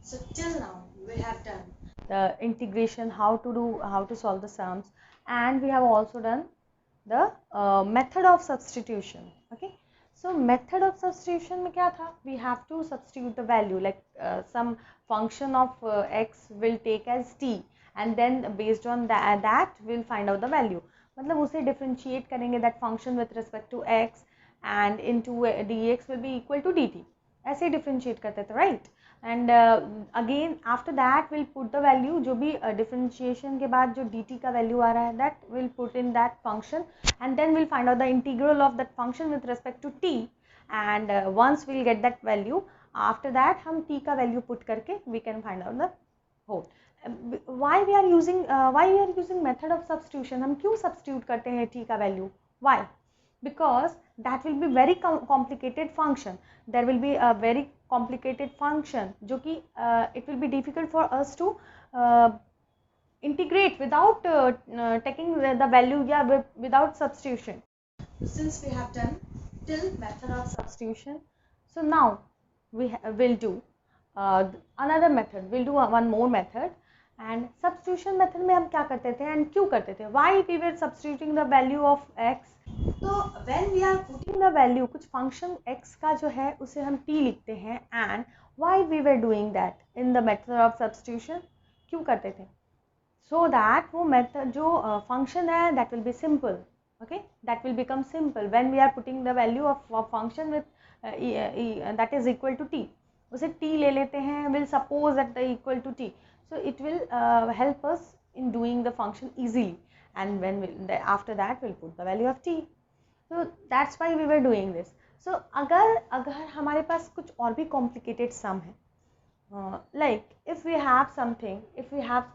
So till now we have done the integration, how to solve the sums, and we have also done the method of substitution. Okay, so method of substitution में क्या था, we have to substitute the value, like some function of x will take as t, and then based on that we'll find out the value. मतलब उसे differentiate करेंगे that function with respect to x, and into dx will be equal to dt, ऐसे differentiate करते थे, right? And again after that will put the value, जो भी differentiation के बाद जो dt का वैल्यू आ रहा है, that will put in that function, and then we'll find out the integral of that function with respect to t, and once we'll get that value, after that हम t का value put करके we can find out the whole. Why we are using method of substitution, हम क्यों substitute करते हैं t का value? Why? Because that will be very complicated function, there will be a very complicated function जो कि it will be difficult for us to integrate without taking the value, yeah, without substitution. Since we have done till method of substitution, so now we will do another method, we'll do one more method. And substitution method में हम क्या करते थे and क्यों करते थे? Why we were substituting the value of x? तो when we are putting the value, कुछ function x का जो है उसे हम t लिखते हैं, and why we were doing that in the method of substitution? क्यों करते थे? So that वो method जो function है that will be simple, okay, that will become simple when we are putting the value of a function with that is equal to t. उसे t ले लेते हैं, will suppose that the equal to t, so it will help us in doing the function easily, and when after that we'll put the value of t. So that's why we were doing this. So अगर हमारे पास कुछ और भी complicated sum है, like if we have something, if we have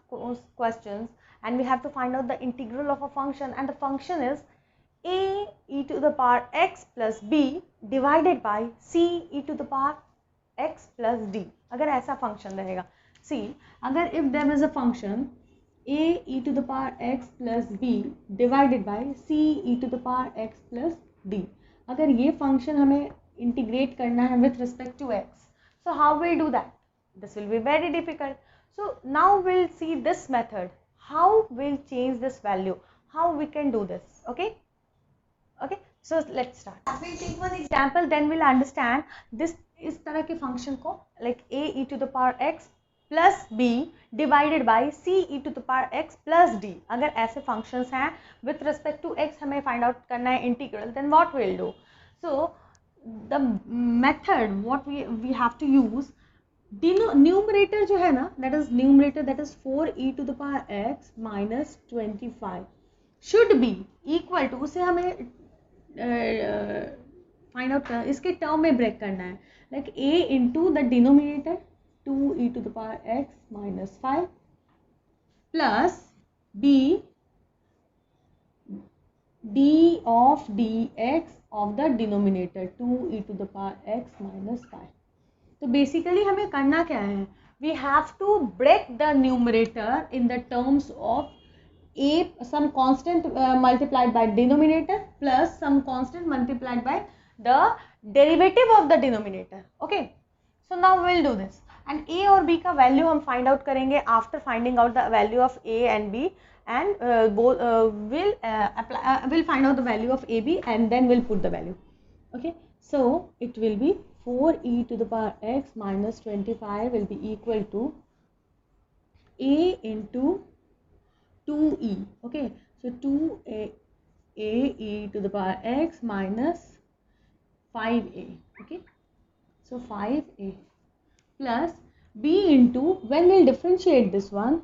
questions and we have to find out the integral of a function, and the function is a e to the power x plus b divided by c e to the power x plus d, अगर ऐसा function रहेगा. See, अगर if there is a function a e to the power x plus b divided by c e to the power x plus d, अगर ये function हमें integrate करना है with respect to x, so how we'll do that? This will be very difficult. So now we'll see this method, how we'll change this value, how we can do this. Okay, so let's start. We'll take one example, then we'll understand this. इस तरह के function को like a e to the power x plus b divided by c e to the power x plus d, अगर ऐसे functions हैं with respect to x हमें find out करना है integral, then what we'll do? So the method what we have to use, numerator जो है ना, that is numerator, that is 4e to the power x minus 25 should be equal to, उसे हमें find out इसके term में break करना है, like a into the denominator 2e to the power x minus 5 plus b d of dx of the denominator 2e to the power x minus 5. तो basically हमें करना क्या है, we have to break the numerator in the terms of a some constant multiplied by denominator plus some constant multiplied by the derivative of the denominator. Okay, so now we'll do this, and a और b का value हम find out करेंगे after finding out the value of a and b, and we'll find out the value of ab and then we'll put the value. Okay, so it will be 4e to the power x minus 25 will be equal to a into 2e. Okay, so 2a e to the power x minus 5a. Okay, so 5a plus b into, when we'll differentiate this one,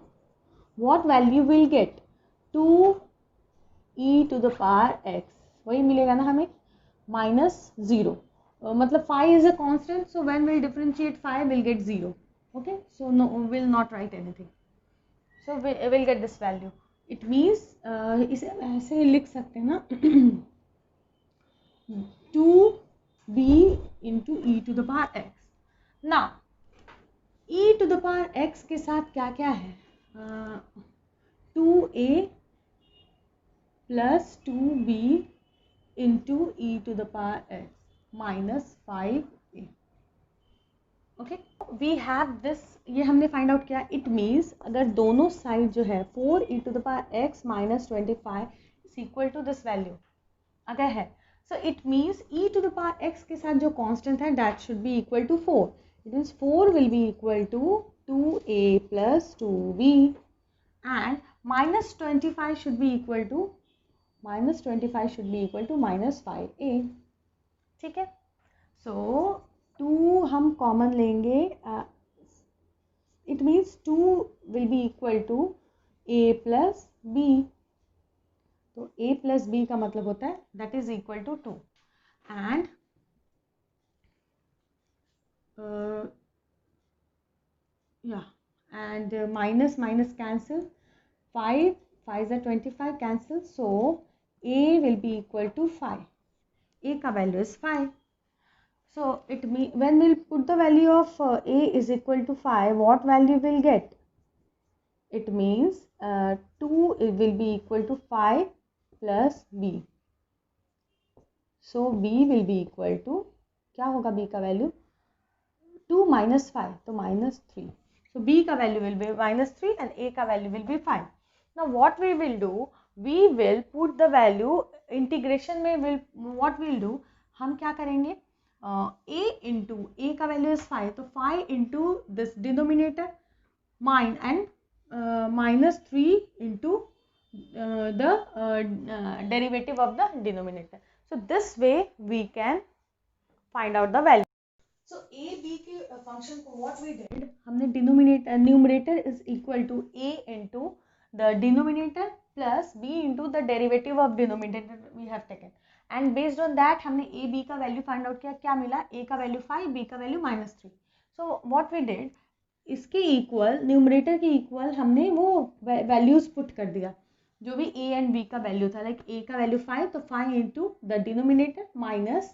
what value we'll get? 2e to the power x, वही मिलेगा ना हमें, minus 0. मतलब 5 is a constant, so when we'll differentiate 5 we'll get 0. Okay, so no, we'll not write anything, so we'll get this value. It means इसे ऐसे लिख सकते हैं ना 2b into e to the power x. Now e to the power x के साथ क्या क्या है, 2a plus 2b into e to the power x minus 5a. Okay, we have this, ये हमने फाइंड आउट किया. इट मीन्स अगर दोनों साइड जो है 4e⁻x minus 25 is equal to this value अगर है, सो इट मीन्स e⁻x के साथ जो कांस्टेंट है that should be equal to 4. It means 4 will be equal to 2a plus 2b and minus 25 should be equal to minus 5a. ठीक है, सो 2 हम common लेंगे. It means 2 will be equal to a plus b. तो a plus b का मतलब होता है that is equal to 2 and and minus minus cancel, 5 5s are 25 cancel, so a will be equal to 5. a का value is 5. So it means when we'll put the value of a is equal to 5, what value we'll get? It means 2 it will be equal to 5 plus b. So b will be equal to, क्या होगा b का value? 2 minus 5, तो minus 3. So b का value will be minus 3 and a का value will be 5. Now what we will do, we will put the value integration में will what we'll do, हम क्या करेंगे, a into a का value is 5, तो 5 into this denominator and minus 3 into the derivative of the denominator. So this way we can find out the value. So a b के function को what we did, हमने numerator is equal to a into the denominator plus b into the derivative of denominator we have taken, and based on that हमने a b का value find out किया. क्या मिला, a का value 5, b का value minus 3. So what we did, इसके equal numerator के equal हमने वो वैल्यूज पुट कर दिया जो भी a and b का वैल्यू था. लाइक a का वैल्यू 5, तो 5 into the denominator minus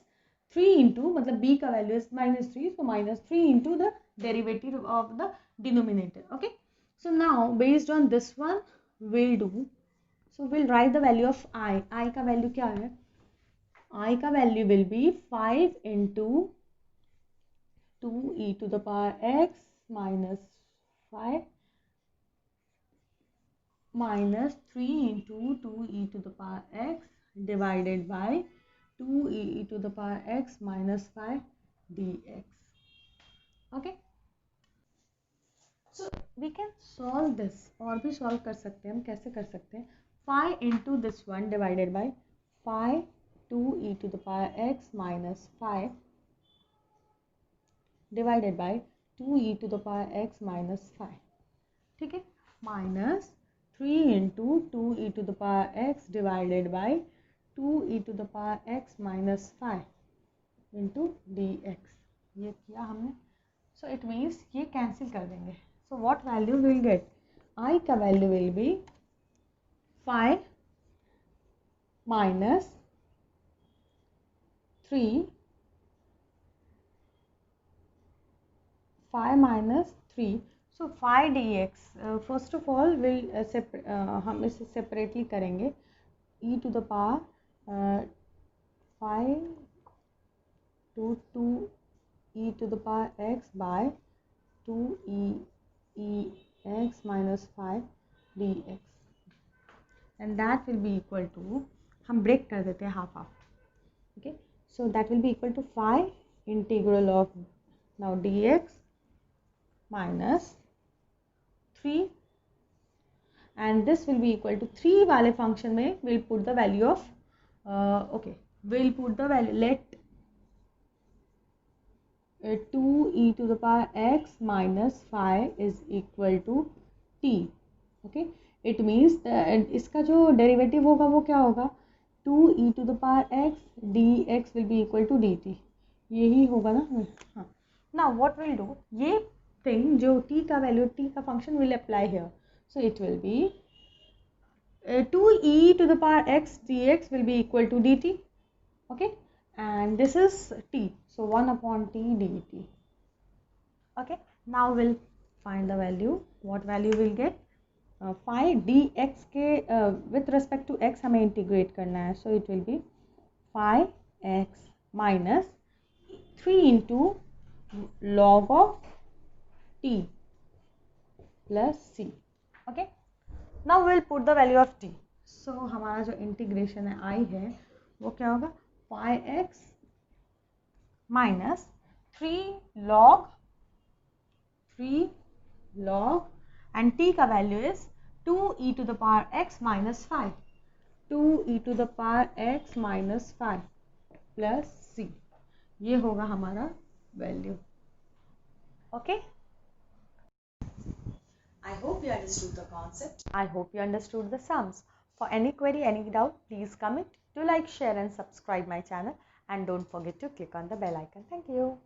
3 into, मतलब b का value is minus 3, so minus 3 into the derivative of the denominator. Okay, so now based on this one we'll do, so we'll write the value of i का value क्या है, i का value will be 5 into 2e to the power x minus 5 minus 3 into 2e to the power x divided by 2e to the power x minus 5 dx. Okay, so we can solve this. और भी solve कर सकते हैं हम. कैसे कर सकते हैं, 5 into this one divided by 5 2e to the power x minus 5 divided by 2e to the power x minus 5. ठीक है, minus 3 into 2e to the power x divided by 2e to the power x minus 5 into dx. ये किया हमने. So it means ये cancel कर देंगे. So what value will get, I का value will be 5 minus 3 5 minus 3. So 5 dx, first of all will हम इसे separately करेंगे. e to the power 5 to 2e to the power x by 2e x minus 5 dx, and that will be equal to, हम break कर देते हैं half half. Okay, so that will be equal to 5 integral of now dx minus 3, and this will be equal to 3 वाले function में we'll put the value of okay, we'll put the value, let 2e to the power x minus 5 is equal to t. Okay, it means इसका जो derivative होगा वो क्या होगा, 2e to the power x dx will be equal to dt. यही होगा ना. हाँ, now what we'll do, ये thing जो t का value, t का function will apply here. So it will be 2e to the power x dx will be equal to dt. Okay, and this is t, so 1 upon t dt. Okay, now we'll find the value. What value we'll get, 5 dx के with respect to x हमें integrate करना है. So it will be 5x minus 3 into log of t plus c. Okay, now we'll put the value of t. So हमारा जो integration है I है वो क्या होगा, pi x minus 3 log and t का value is 2e to the power x minus 5, 2e to the power x minus 5 plus c. ये होगा हमारा value. Okay, I hope you understood the concept. I hope you understood the sums. For any query, any doubt, please comment. Do like, share and subscribe my channel, and don't forget to click on the bell icon. Thank you.